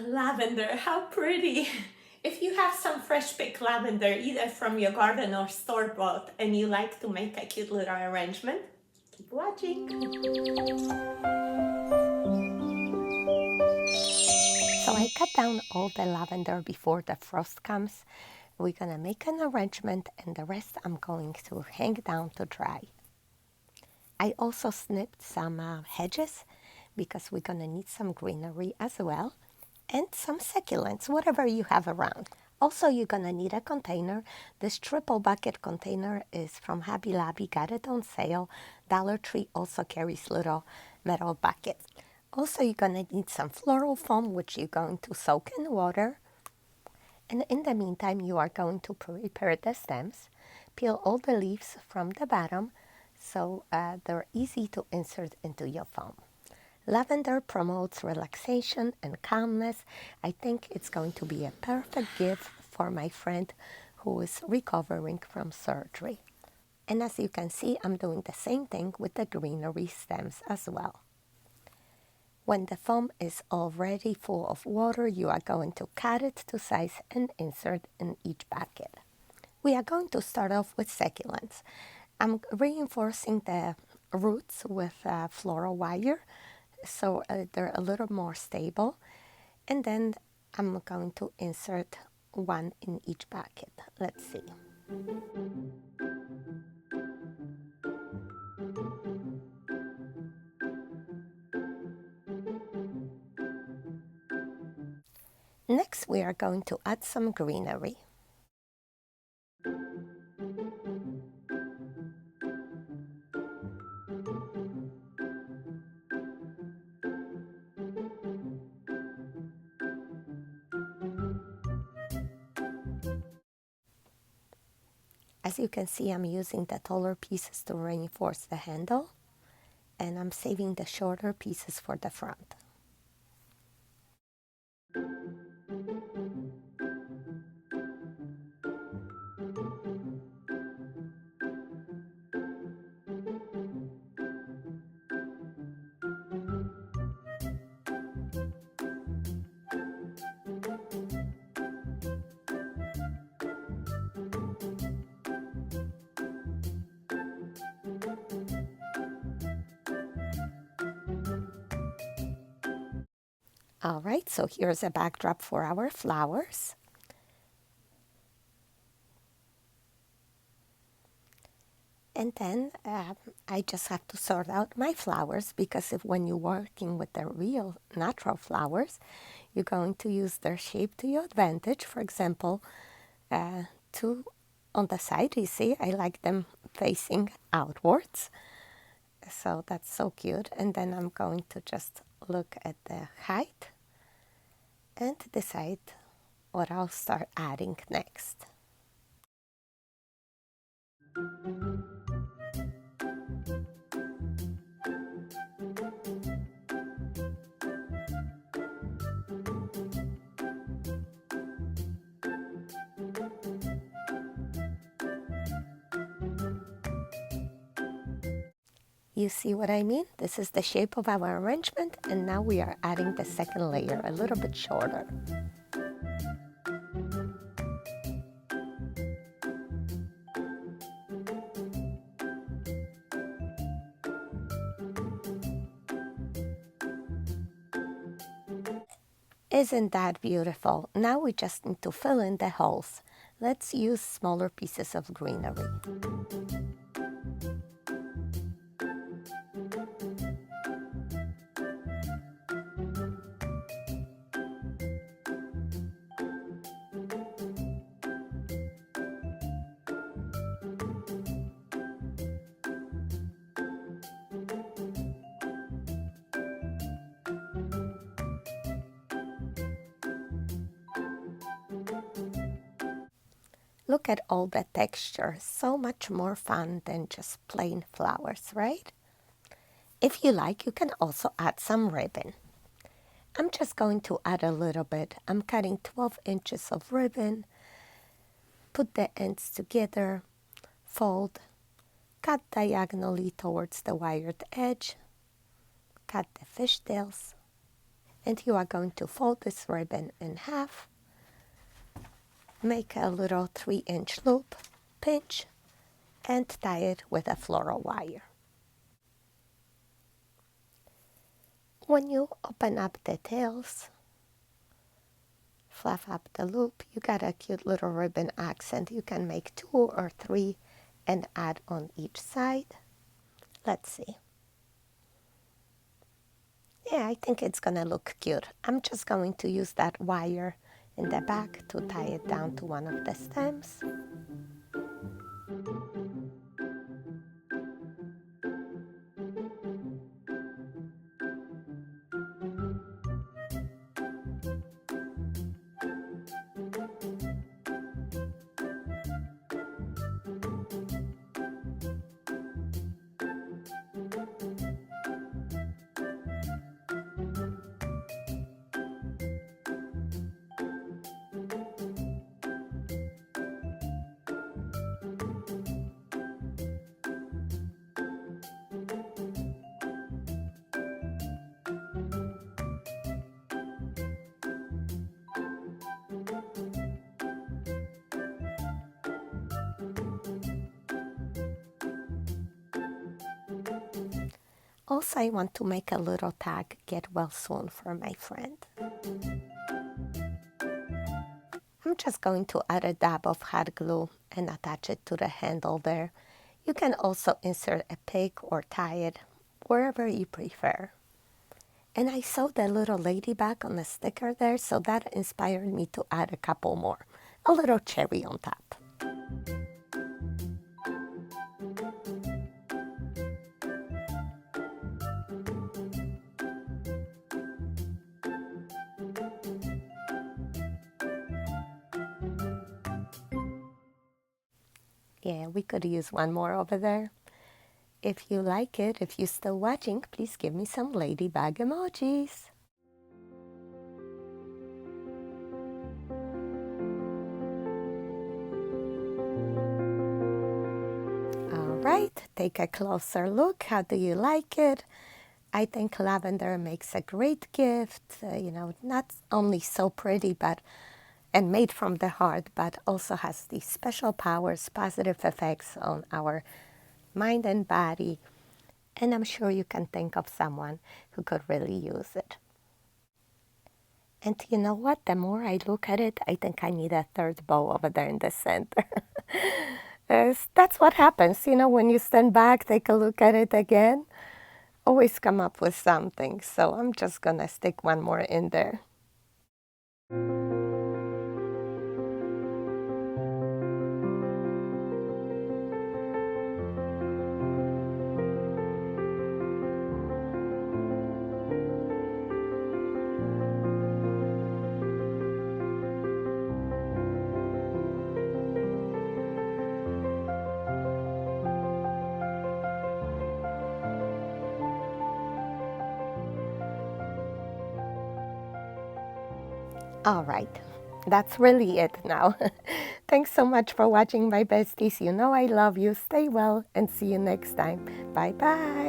Lavender, how pretty! If you have some fresh picked lavender, either from your garden or store-bought, and you like to make a cute little arrangement, keep watching. So I cut down all the lavender before the frost comes. We're gonna make an arrangement, and the rest I'm going to hang down to dry. I also snipped some hedges because we're gonna need some greenery as well, and some succulents, whatever you have around. Also, you're gonna need a container. This triple bucket container is from Hobby Lobby, got it on sale. Dollar Tree also carries little metal buckets. Also, you're gonna need some floral foam, which you're going to soak in water. And in the meantime, you are going to prepare the stems. Peel all the leaves from the bottom so they're easy to insert into your foam. Lavender promotes relaxation and calmness. I think it's going to be a perfect gift for my friend who is recovering from surgery. And as you can see, I'm doing the same thing with the greenery stems as well. When the foam is already full of water, you are going to cut it to size and insert in each bucket. We are going to start off with succulents. I'm reinforcing the roots with floral wire so they're a little more stable. And then I'm going to insert one in each bucket. Let's see. Next, we are going to add some greenery. As you can see, I'm using the taller pieces to reinforce the handle, and I'm saving the shorter pieces for the front. All right, so here's a backdrop for our flowers. And then I just have to sort out my flowers because when you're working with the real natural flowers, you're going to use their shape to your advantage. For example, two on the side, you see, I like them facing outwards. So that's so cute. And then I'm going to just look at the height and decide what I'll start adding next. You see what I mean? This is the shape of our arrangement, and now we are adding the second layer, a little bit shorter. Isn't that beautiful? Now we just need to fill in the holes. Let's use smaller pieces of greenery. Look at all the texture, so much more fun than just plain flowers, right? If you like, you can also add some ribbon. I'm just going to add a little bit. I'm cutting 12 inches of ribbon, put the ends together, fold, cut diagonally towards the wired edge, cut the fishtails, And you are going to fold this ribbon in half, make a little 3-inch loop, pinch, and tie it with a floral wire. When you open up the tails, fluff up the loop, you got a cute little ribbon accent. You can make 2 or 3 and add on each side. Let's see. Yeah, I think it's gonna look cute. I'm just going to use that wire in the back to tie it down to one of the stems. Also, I want to make a little tag, "Get well soon," for my friend. I'm just going to add a dab of hot glue and attach it to the handle there. You can also insert a peg or tie it wherever you prefer. And I saw the little ladybug on the sticker there, so that inspired me to add a couple more. A little cherry on top. Yeah, we could use one more over there. If you like it, if you're still watching, please give me some ladybug emojis. All right, take a closer look. How do you like it? I think lavender makes a great gift. Not only so pretty, and made from the heart, but also has these special powers, positive effects on our mind and body. And I'm sure you can think of someone who could really use it. And you know what? The more I look at it, I think I need a third bow over there in the center. That's what happens, when you stand back, take a look at it again, always come up with something. So I'm just gonna stick one more in there. All right, that's really it now. Thanks so much for watching, my besties. You know I love you. Stay well and see you next time. Bye-bye.